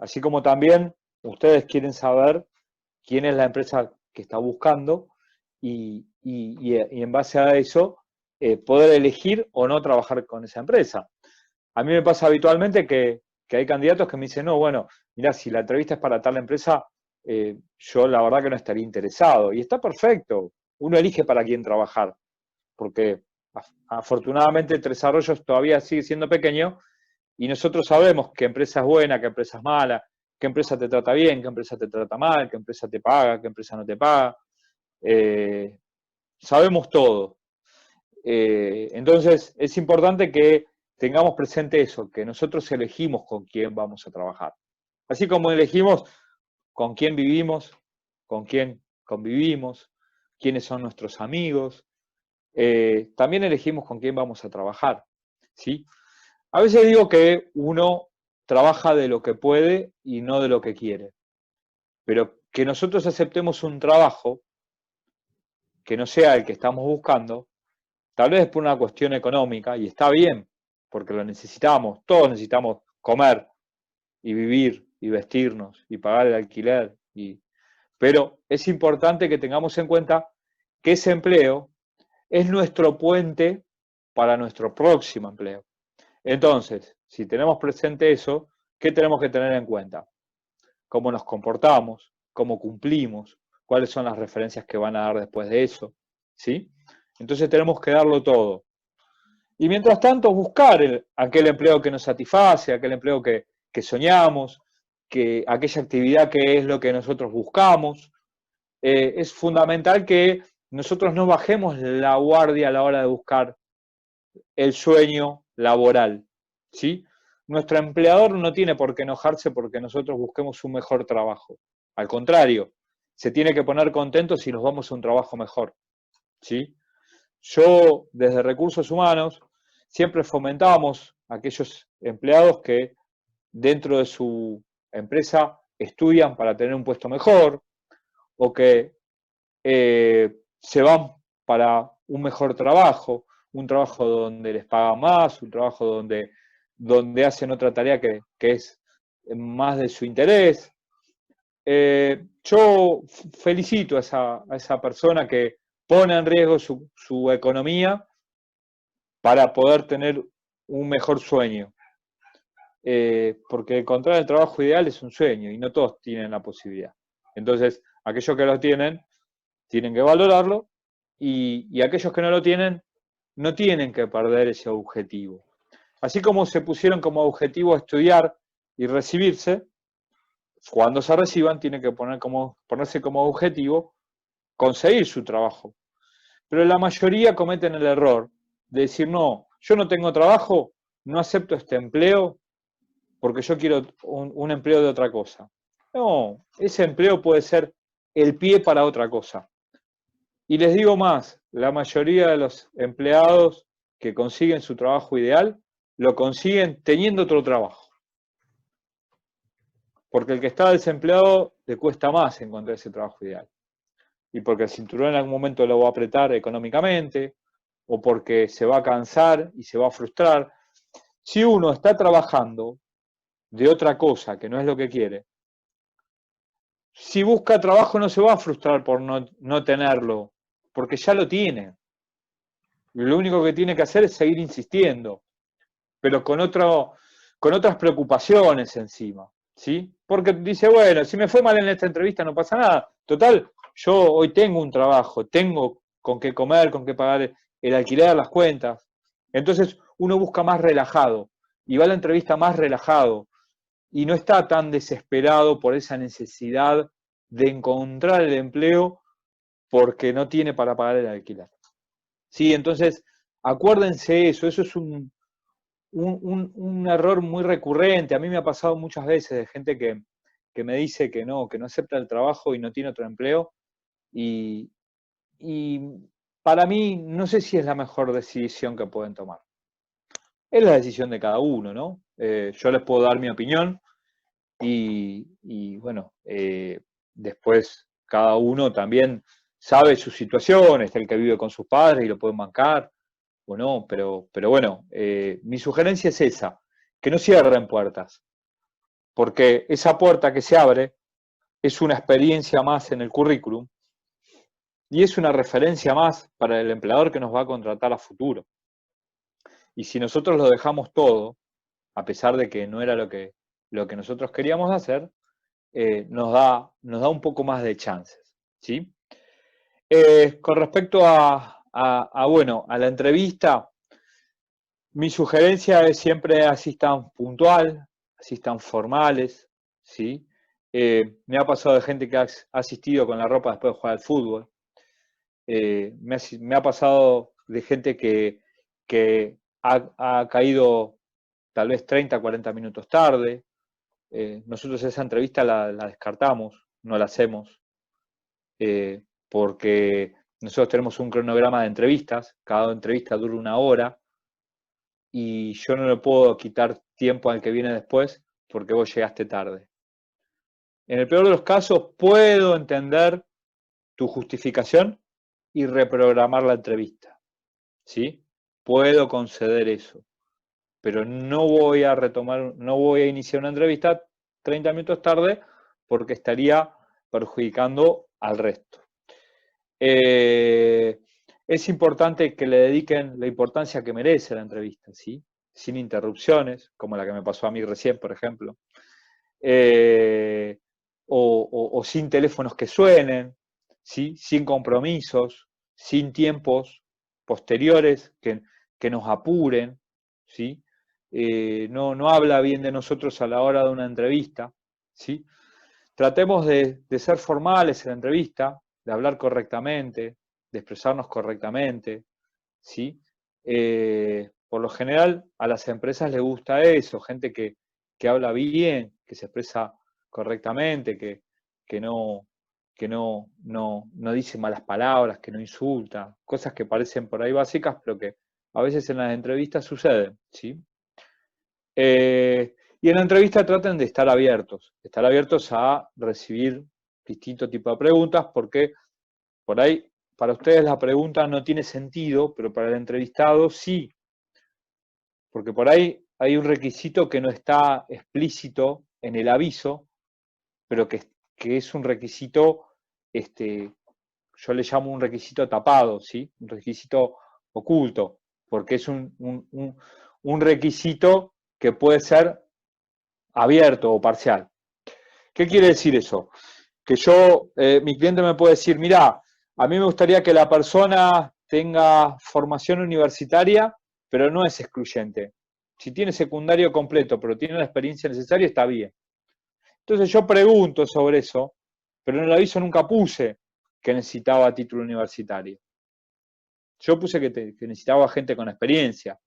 Así como también ustedes quieren saber quién es la empresa que está buscando y en base a eso poder elegir o no trabajar con esa empresa. A mí me pasa habitualmente que hay candidatos que me dicen, no, bueno, mira, si la entrevista es para tal empresa, yo la verdad que no estaría interesado. Y está perfecto, uno elige para quién trabajar, porque afortunadamente Tres Arroyos todavía sigue siendo pequeño y nosotros sabemos qué empresa es buena, qué empresa es mala, qué empresa te trata bien, qué empresa te trata mal, qué empresa te paga, qué empresa no te paga. Sabemos todo. Entonces es importante que tengamos presente eso, que nosotros elegimos con quién vamos a trabajar. Así como elegimos con quién vivimos, con quién convivimos, quiénes son nuestros amigos, también elegimos con quién vamos a trabajar, ¿sí? A veces digo que uno trabaja de lo que puede y no de lo que quiere, pero que nosotros aceptemos un trabajo que no sea el que estamos buscando, tal vez por una cuestión económica, y está bien, porque lo necesitamos, todos necesitamos comer y vivir y vestirnos y pagar el alquiler, pero es importante que tengamos en cuenta que ese empleo es nuestro puente para nuestro próximo empleo. Entonces, si tenemos presente eso, ¿qué tenemos que tener en cuenta? Cómo nos comportamos, cómo cumplimos, cuáles son las referencias que van a dar después de eso, ¿sí? Entonces tenemos que darlo todo. Y mientras tanto, buscar aquel empleo que nos satisface, aquel empleo que soñamos, aquella actividad que es lo que nosotros buscamos. Es fundamental que nosotros no bajemos la guardia a la hora de buscar el sueño laboral, ¿sí? Nuestro empleador no tiene por qué enojarse porque nosotros busquemos un mejor trabajo. Al contrario, se tiene que poner contento si nos vamos a un trabajo mejor, ¿sí? Yo, desde Recursos Humanos, siempre fomentábamos a aquellos empleados que dentro de su empresa estudian para tener un puesto mejor o que se van para un mejor trabajo, un trabajo donde les pagan más, un trabajo donde hacen otra tarea que es más de su interés. Yo felicito a esa persona que pone en riesgo su economía para poder tener un mejor sueño. Porque encontrar el trabajo ideal es un sueño y no todos tienen la posibilidad. Entonces, aquellos que lo tienen que valorarlo y aquellos que no lo tienen, no tienen que perder ese objetivo. Así como se pusieron como objetivo estudiar y recibirse, cuando se reciban tienen que ponerse como objetivo conseguir su trabajo. Pero la mayoría cometen el error de decir, no, yo no tengo trabajo, no acepto este empleo porque yo quiero un empleo de otra cosa. No, ese empleo puede ser el pie para otra cosa. Y les digo más, la mayoría de los empleados que consiguen su trabajo ideal, lo consiguen teniendo otro trabajo. Porque el que está desempleado le cuesta más encontrar ese trabajo ideal. Y porque el cinturón en algún momento lo va a apretar económicamente, o porque se va a cansar y se va a frustrar. Si uno está trabajando de otra cosa que no es lo que quiere, si busca trabajo no se va a frustrar por no tenerlo, porque ya lo tiene. Y lo único que tiene que hacer es seguir insistiendo, pero con otras preocupaciones encima, ¿sí? Porque dice, bueno, si me fue mal en esta entrevista no pasa nada. Total, yo hoy tengo un trabajo, tengo con qué comer, con qué pagar el alquiler, las cuentas. Entonces uno busca más relajado y va a la entrevista más relajado y no está tan desesperado por esa necesidad de encontrar el empleo porque no tiene para pagar el alquiler. Sí, entonces acuérdense eso es un error muy recurrente. A mí me ha pasado muchas veces de gente que me dice que no acepta el trabajo y no tiene otro empleo. Y para mí no sé si es la mejor decisión que pueden tomar. Es la decisión de cada uno, ¿no? Yo les puedo dar mi opinión y bueno, después cada uno también sabe su situación, está el que vive con sus padres y lo pueden bancar o no, pero bueno, mi sugerencia es esa, que no cierren puertas, porque esa puerta que se abre es una experiencia más en el currículum y es una referencia más para el empleador que nos va a contratar a futuro. Y si nosotros lo dejamos todo, a pesar de que no era lo que nosotros queríamos hacer, nos da un poco más de chances, ¿sí? Con respecto bueno, a la entrevista, mi sugerencia es siempre asistan puntual, asistan formales, ¿sí? Me ha pasado de gente que ha asistido con la ropa después de jugar al fútbol. Me ha pasado de gente que ha caído tal vez 30, 40 minutos tarde. Nosotros esa entrevista la descartamos, no la hacemos, porque nosotros tenemos un cronograma de entrevistas, cada entrevista dura 1 hora, y yo no le puedo quitar tiempo al que viene después porque vos llegaste tarde. En el peor de los casos, puedo entender tu justificación y reprogramar la entrevista, ¿sí? Puedo conceder eso, pero no voy a iniciar una entrevista 30 minutos tarde porque estaría perjudicando al resto. Es importante que le dediquen la importancia que merece la entrevista, ¿sí? Sin interrupciones, como la que me pasó a mí recién, por ejemplo, o sin teléfonos que suenen, ¿sí? Sin compromisos, sin tiempos posteriores que nos apuren, ¿sí? No habla bien de nosotros a la hora de una entrevista, ¿sí? Tratemos de ser formales en la entrevista, de hablar correctamente, de expresarnos correctamente, ¿sí? Por lo general, a las empresas les gusta eso, gente que habla bien, que se expresa correctamente, que no dice malas palabras, que no insulta, cosas que parecen por ahí básicas, pero que a veces en las entrevistas suceden, ¿sí? Y en la entrevista traten de estar abiertos a recibir distintos tipos de preguntas, porque por ahí para ustedes la pregunta no tiene sentido, pero para el entrevistado sí, porque por ahí hay un requisito que no está explícito en el aviso, pero que es un requisito, yo le llamo un requisito tapado, ¿sí? Un requisito oculto, porque es un requisito que puede ser abierto o parcial. ¿Qué quiere decir eso? Que mi cliente me puede decir, mira, a mí me gustaría que la persona tenga formación universitaria, pero no es excluyente. Si tiene secundario completo, pero tiene la experiencia necesaria, está bien. Entonces yo pregunto sobre eso, pero en el aviso nunca puse que necesitaba título universitario. Yo puse que necesitaba gente con experiencia.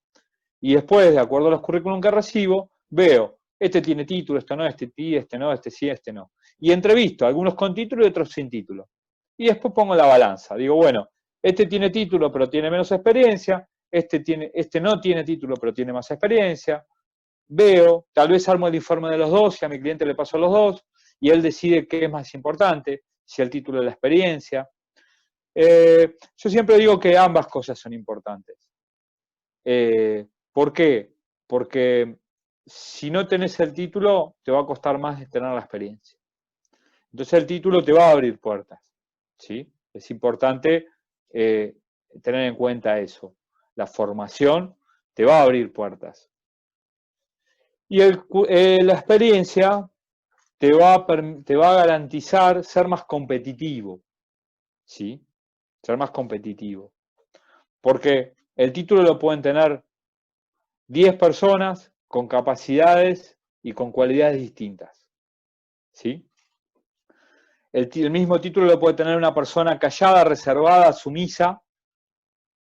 Y después, de acuerdo a los currículum que recibo, veo este tiene título, este no, este sí, este no, este sí, este no. Y entrevisto, algunos con título y otros sin título. Y después pongo la balanza. Digo, bueno, este tiene título pero tiene menos experiencia, este no tiene título pero tiene más experiencia. Veo, tal vez armo el informe de los dos y a mi cliente le paso a los dos y él decide qué es más importante, si el título o la experiencia. Yo siempre digo que ambas cosas son importantes. ¿Por qué? Porque si no tenés el título, te va a costar más tener la experiencia. Entonces el título te va a abrir puertas, ¿sí? Es importante tener en cuenta eso. La formación te va a abrir puertas. Y la experiencia te va a garantizar ser más competitivo, ¿sí? Ser más competitivo. Porque el título lo pueden tener 10 personas con capacidades y con cualidades distintas, ¿sí? El mismo título lo puede tener una persona callada, reservada, sumisa,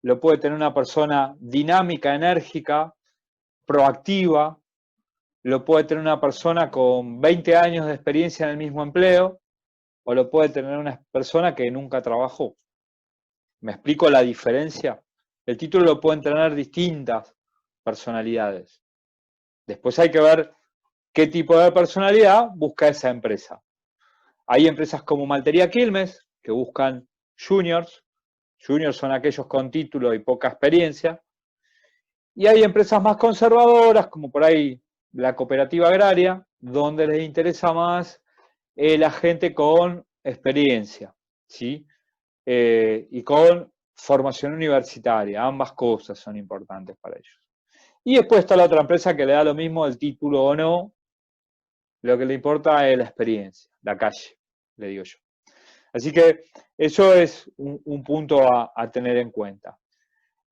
lo puede tener una persona dinámica, enérgica, proactiva, lo puede tener una persona con 20 años de experiencia en el mismo empleo, o lo puede tener una persona que nunca trabajó. ¿Me explico la diferencia? El título lo pueden tener distintas personalidades. Después hay que ver qué tipo de personalidad busca esa empresa. Hay empresas como Maltería Quilmes que buscan juniors. Juniors son aquellos con título y poca experiencia. Y hay empresas más conservadoras, como por ahí la cooperativa agraria, donde les interesa más la gente con experiencia, ¿sí? Y con formación universitaria. Ambas cosas son importantes para ellos. Y después está la otra empresa que le da lo mismo el título o no. Lo que le importa es la experiencia, la calle, le digo yo. Así que eso es un punto a tener en cuenta.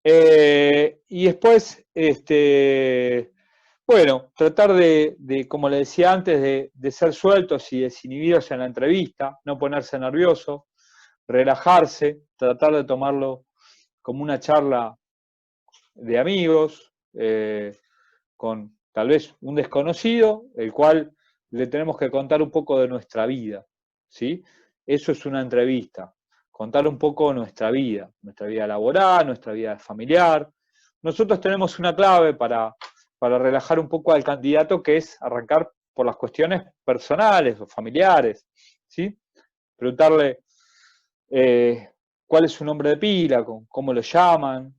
Y después, bueno, tratar como le decía antes, de ser sueltos y desinhibidos en la entrevista, no ponerse nervioso, relajarse, tratar de tomarlo como una charla de amigos, con tal vez un desconocido, el cual le tenemos que contar un poco de nuestra vida, ¿sí? Eso es una entrevista, contar un poco nuestra vida laboral, nuestra vida familiar. Nosotros tenemos una clave para relajar un poco al candidato, que es arrancar por las cuestiones personales o familiares, ¿sí? Preguntarle cuál es su nombre de pila, cómo lo llaman.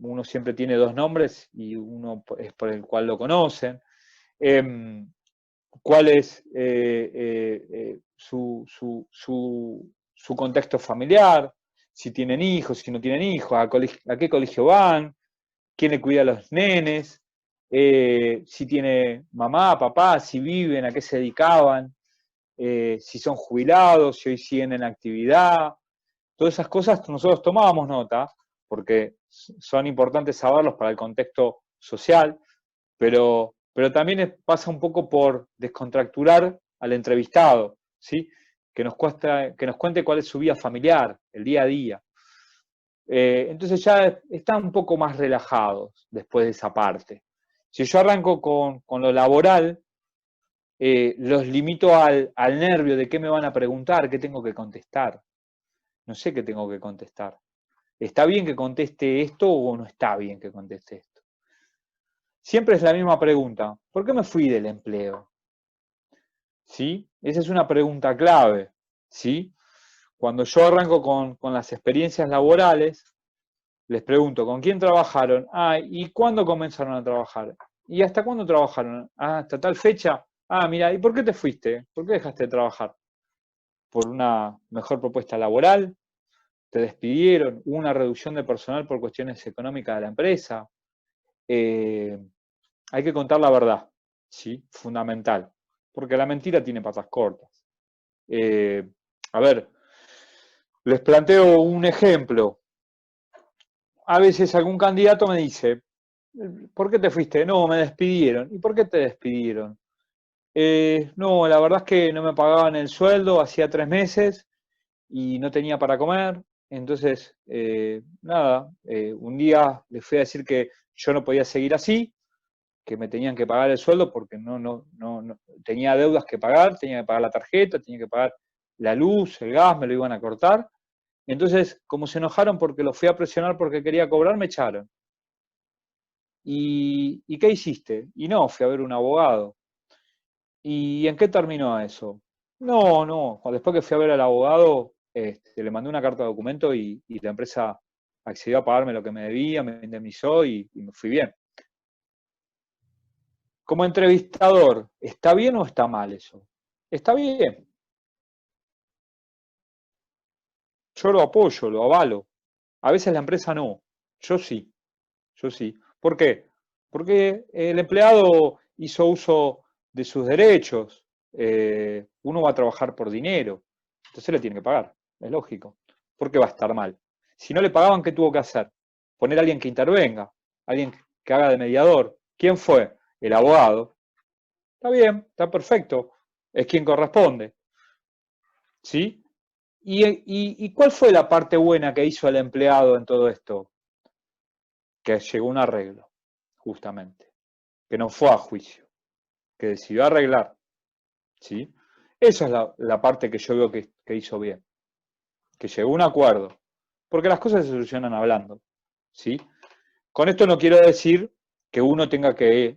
Uno siempre tiene dos nombres y uno es por el cual lo conocen. Cuál es su contexto familiar, si tienen hijos, si no tienen hijos, a qué colegio van, quién le cuida a los nenes, si tiene mamá, papá, si viven, a qué se dedicaban, si son jubilados, si hoy siguen en actividad. Todas esas cosas nosotros tomábamos nota, porque son importantes saberlos para el contexto social, pero también pasa un poco por descontracturar al entrevistado, ¿sí? Que nos cuente cuál es su vida familiar, el día a día. Entonces ya están un poco más relajados después de esa parte. Si yo arranco con lo laboral, los limito al nervio de qué me van a preguntar, qué tengo que contestar. No sé qué tengo que contestar. ¿Está bien que conteste esto o no está bien que conteste esto? Siempre es la misma pregunta. ¿Por qué me fui del empleo? ¿Sí? Esa es una pregunta clave. ¿Sí? Cuando yo arranco con las experiencias laborales, les pregunto, ¿con quién trabajaron? Ah, ¿y cuándo comenzaron a trabajar? ¿Y hasta cuándo trabajaron? Ah, hasta tal fecha. Ah, mira, ¿y por qué te fuiste? ¿Por qué dejaste de trabajar? ¿Por una mejor propuesta laboral? ¿Te despidieron? ¿Hubo una reducción de personal por cuestiones económicas de la empresa? Hay que contar la verdad, ¿sí? Fundamental, porque la mentira tiene patas cortas. A ver, les planteo un ejemplo. A veces algún candidato me dice, ¿por qué te fuiste? No, me despidieron. ¿Y por qué te despidieron? No, la verdad es que no me pagaban el sueldo, hacía 3 meses y no tenía para comer. Entonces, nada, un día les fui a decir que yo no podía seguir así, que me tenían que pagar el sueldo porque no tenía deudas que pagar, tenía que pagar la tarjeta, tenía que pagar la luz, el gas, me lo iban a cortar. Entonces, como se enojaron porque los fui a presionar porque quería cobrar, me echaron. ¿Y qué hiciste? Y no, fui a ver un abogado. ¿Y en qué terminó eso? No, después que fui a ver al abogado, le mandé una carta de documento y la empresa accedió a pagarme lo que me debía, me indemnizó y me fui bien. Como entrevistador, ¿está bien o está mal eso? Está bien. Yo lo apoyo, lo avalo. A veces la empresa no. Yo sí. Yo sí. ¿Por qué? Porque el empleado hizo uso de sus derechos. Uno va a trabajar por dinero. Entonces le tiene que pagar. Es lógico. ¿Por qué va a estar mal? Si no le pagaban, ¿qué tuvo que hacer? Poner a alguien que intervenga, alguien que haga de mediador. ¿Quién fue? El abogado. Está bien, está perfecto. Es quien corresponde. ¿Sí? ¿Y cuál fue la parte buena que hizo el empleado en todo esto? Que llegó a un arreglo, justamente. Que no fue a juicio. Que decidió arreglar. ¿Sí? Esa es la parte que yo veo que hizo bien. Que llegó a un acuerdo. Porque las cosas se solucionan hablando. ¿Sí? Con esto no quiero decir que uno tenga que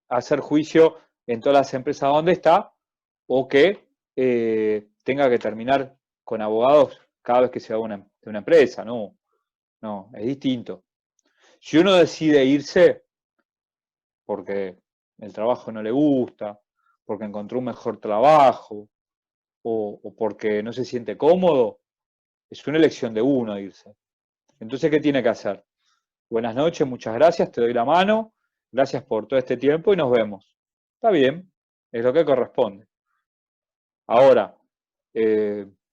hacer juicio en todas las empresas donde está o que tenga que terminar con abogados cada vez que se va de una empresa. No, no, es distinto. Si uno decide irse porque el trabajo no le gusta, porque encontró un mejor trabajo o porque no se siente cómodo, es una elección de uno irse. Entonces, ¿qué tiene que hacer? Buenas noches, muchas gracias, te doy la mano, gracias por todo este tiempo y nos vemos. Está bien, es lo que corresponde. Ahora,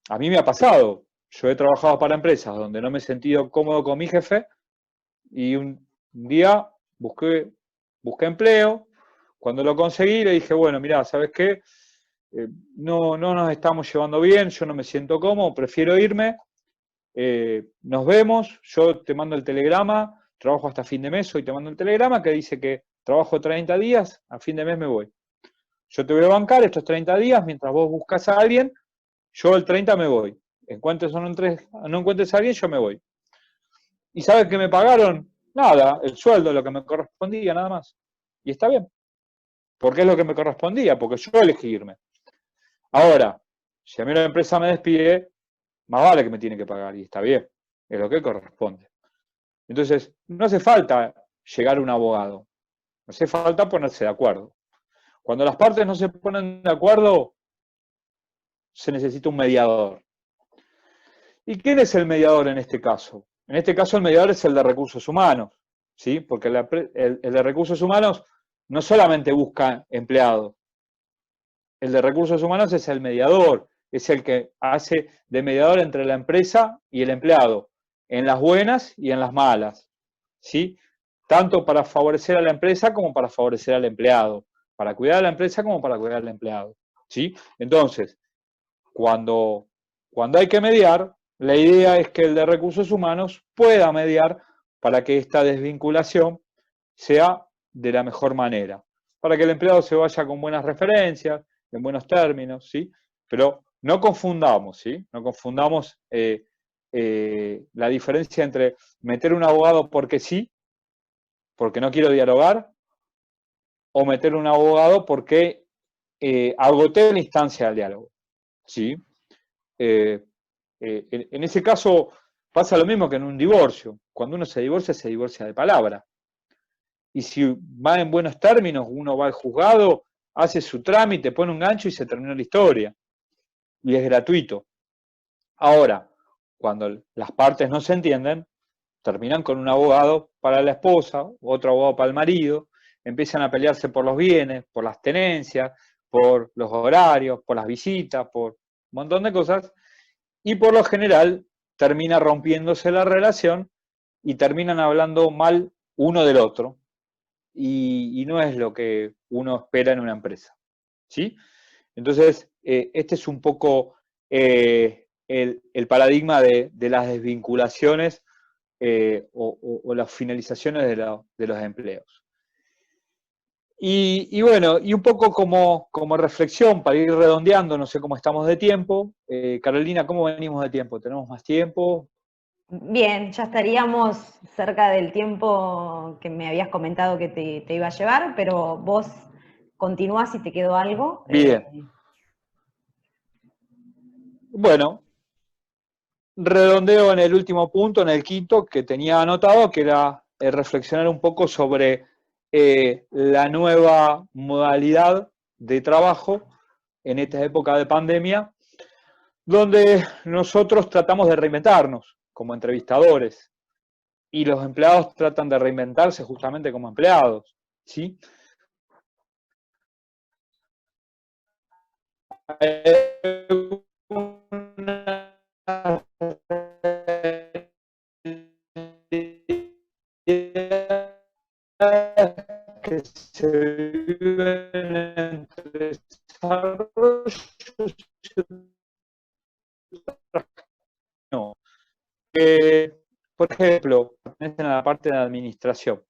a mí me ha pasado, yo he trabajado para empresas donde no me he sentido cómodo con mi jefe y un día busqué empleo, cuando lo conseguí le dije, bueno, mira, ¿sabes qué? No nos estamos llevando bien, yo no me siento cómodo, prefiero irme, nos vemos, yo te mando el telegrama, trabajo hasta fin de mes, hoy te mando el telegrama que dice que trabajo 30 días, a fin de mes me voy. Yo te voy a bancar estos 30 días, mientras vos buscas a alguien, yo el 30 me voy. Encuentres o no encuentres a alguien, yo me voy. ¿Y sabes qué me pagaron? Nada, el sueldo, lo que me correspondía, nada más. Y está bien, porque es lo que me correspondía, porque yo elegí irme. Ahora, si a mí la empresa me despide, más vale que me tiene que pagar, y está bien, es lo que corresponde. Entonces, no hace falta llegar a un abogado, no hace falta ponerse de acuerdo. Cuando las partes no se ponen de acuerdo, se necesita un mediador. ¿Y quién es el mediador en este caso? En este caso el mediador es el de recursos humanos, ¿sí? Porque el de recursos humanos no solamente busca empleados, el de recursos humanos es el mediador, es el que hace de mediador entre la empresa y el empleado, en las buenas y en las malas, ¿sí? Tanto para favorecer a la empresa como para favorecer al empleado, para cuidar a la empresa como para cuidar al empleado, ¿sí? Entonces, cuando hay que mediar, la idea es que el de recursos humanos pueda mediar para que esta desvinculación sea de la mejor manera, para que el empleado se vaya con buenas referencias, en buenos términos, ¿sí? Pero no confundamos, ¿sí? No confundamos la diferencia entre meter un abogado porque sí, porque no quiero dialogar, o meter un abogado porque agoté la instancia del diálogo, ¿sí? En ese caso pasa lo mismo que en un divorcio. Cuando uno se divorcia de palabra. Y si va en buenos términos, uno va al juzgado, hace su trámite, pone un gancho y se terminó la historia. Y es gratuito. Ahora, cuando las partes no se entienden, terminan con un abogado para la esposa, otro abogado para el marido, empiezan a pelearse por los bienes, por las tenencias, por los horarios, por las visitas, por un montón de cosas, y por lo general termina rompiéndose la relación y terminan hablando mal uno del otro, y no es lo que uno espera en una empresa, ¿sí? Entonces, este es un poco el paradigma de las desvinculaciones o las finalizaciones de los empleos. Y bueno, y un poco como reflexión, para ir redondeando, no sé cómo estamos de tiempo. Carolina, ¿cómo venimos de tiempo? ¿Tenemos más tiempo? Bien, ya estaríamos cerca del tiempo que me habías comentado que te iba a llevar, pero vos continuás si te quedó algo. Bien. Bueno, redondeo en el último punto, en el quinto, que tenía anotado, que era reflexionar un poco sobre la nueva modalidad de trabajo en esta época de pandemia, donde nosotros tratamos de reinventarnos como entrevistadores y los empleados tratan de reinventarse justamente como empleados, ¿sí? Que se viven entre desarrollos no. Por ejemplo, pertenecen a la parte de administración.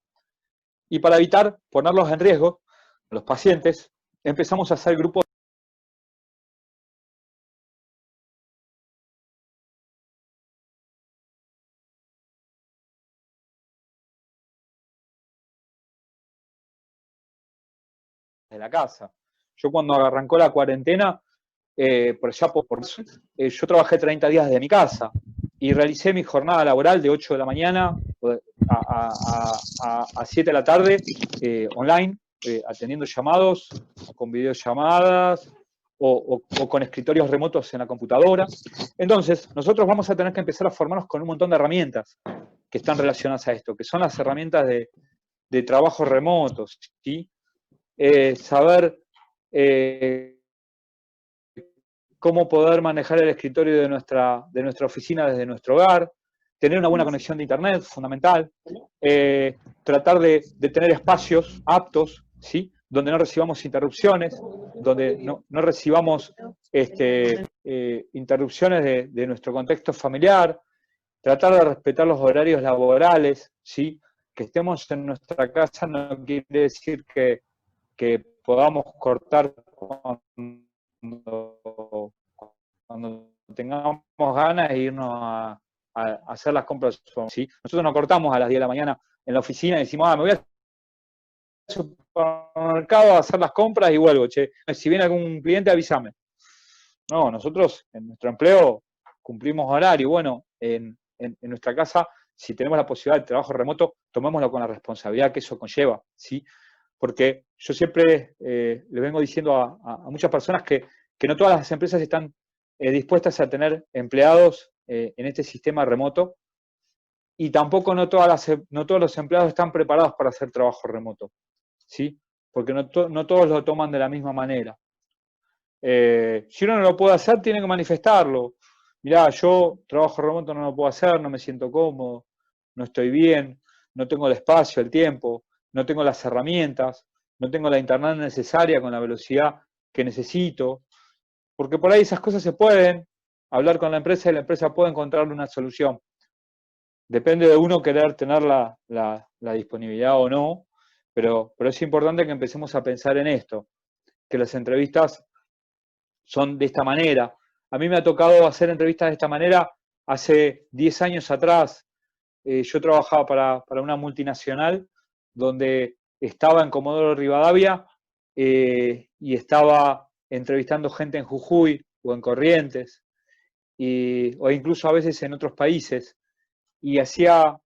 Y para evitar ponerlos en riesgo, los pacientes, empezamos a hacer grupos de la casa. Yo cuando arrancó la cuarentena, por allá yo trabajé 30 días desde mi casa y realicé mi jornada laboral de 8 de la mañana a 7 de la tarde online, atendiendo llamados, con videollamadas o con escritorios remotos en la computadora. Entonces, nosotros vamos a tener que empezar a formarnos con un montón de herramientas que están relacionadas a esto, que son las herramientas de trabajo remoto, ¿sí? Saber cómo poder manejar el escritorio de nuestra oficina desde nuestro hogar, tener una buena conexión de internet, fundamental, tratar de tener espacios aptos, ¿sí? Donde no recibamos interrupciones, donde no recibamos interrupciones de nuestro contexto familiar, tratar de respetar los horarios laborales, ¿sí? Que estemos en nuestra casa no quiere decir que podamos cortar cuando tengamos ganas de irnos a hacer las compras. ¿Sí? Nosotros nos cortamos a las 10 de la mañana en la oficina y decimos, me voy al supermercado a hacer las compras y vuelvo, che. Si viene algún cliente, avísame. No, nosotros en nuestro empleo cumplimos horario. Bueno, en nuestra casa, si tenemos la posibilidad de trabajo remoto, tomémoslo con la responsabilidad que eso conlleva, ¿sí? Porque yo siempre le vengo diciendo a muchas personas que no todas las empresas están dispuestas a tener empleados en este sistema remoto y tampoco no todos los empleados están preparados para hacer trabajo remoto, ¿sí? Porque no todos lo toman de la misma manera. Si uno no lo puede hacer, tiene que manifestarlo. Mirá, yo trabajo remoto no lo puedo hacer, no me siento cómodo, no estoy bien, no tengo el espacio, el tiempo, no tengo las herramientas, no tengo la internet necesaria con la velocidad que necesito, porque por ahí esas cosas se pueden hablar con la empresa y la empresa puede encontrarle una solución. Depende de uno querer tener la disponibilidad o no, pero es importante que empecemos a pensar en esto, que las entrevistas son de esta manera. A mí me ha tocado hacer entrevistas de esta manera hace 10 años atrás. Yo trabajaba para una multinacional donde estaba en Comodoro Rivadavia y estaba entrevistando gente en Jujuy o en Corrientes o incluso a veces en otros países y hacía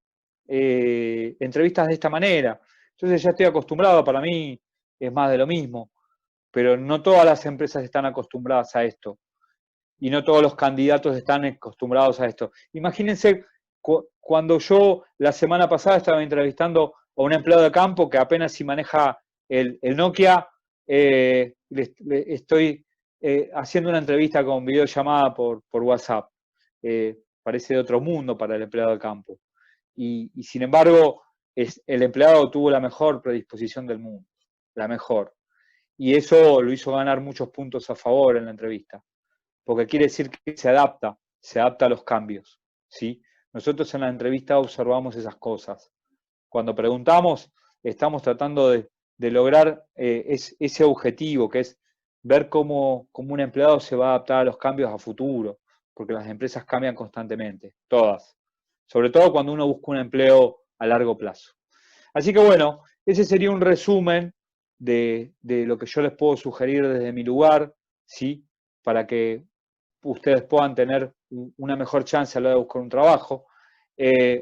entrevistas de esta manera. Entonces ya estoy acostumbrado, para mí es más de lo mismo, pero no todas las empresas están acostumbradas a esto y no todos los candidatos están acostumbrados a esto. Imagínense cuando yo la semana pasada estaba entrevistando a un empleado de campo que apenas si maneja el Nokia, estoy haciendo una entrevista con videollamada por WhatsApp. Parece de otro mundo para el empleado de campo. Y sin embargo, el empleado tuvo la mejor predisposición del mundo, la mejor. Y eso lo hizo ganar muchos puntos a favor en la entrevista, porque quiere decir que se adapta a los cambios, ¿sí? Nosotros en la entrevista observamos esas cosas. Cuando preguntamos, estamos tratando de de lograr ese objetivo, que es ver cómo un empleado se va a adaptar a los cambios a futuro, porque las empresas cambian constantemente, todas, sobre todo cuando uno busca un empleo a largo plazo. Así que bueno, ese sería un resumen de lo que yo les puedo sugerir desde mi lugar, ¿sí? Para que ustedes puedan tener una mejor chance a la hora de buscar un trabajo.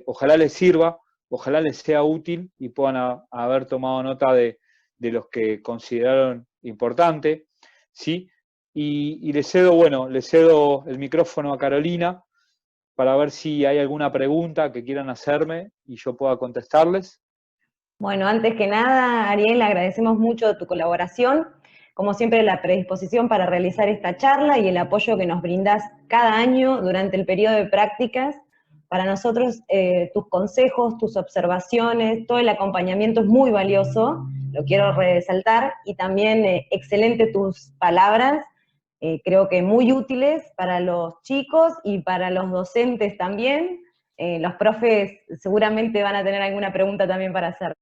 Ojalá les sirva, ojalá les sea útil y puedan haber tomado nota de los que consideraron importante, ¿sí? Y les cedo el micrófono a Carolina para ver si hay alguna pregunta que quieran hacerme y yo pueda contestarles. Bueno, antes que nada, Ariel, agradecemos mucho tu colaboración, como siempre la predisposición para realizar esta charla y el apoyo que nos brindás cada año durante el periodo de prácticas. Para nosotros, tus consejos, tus observaciones, todo el acompañamiento es muy valioso, lo quiero resaltar, y también excelente tus palabras, creo que muy útiles para los chicos y para los docentes también. Los profes seguramente van a tener alguna pregunta también para hacer.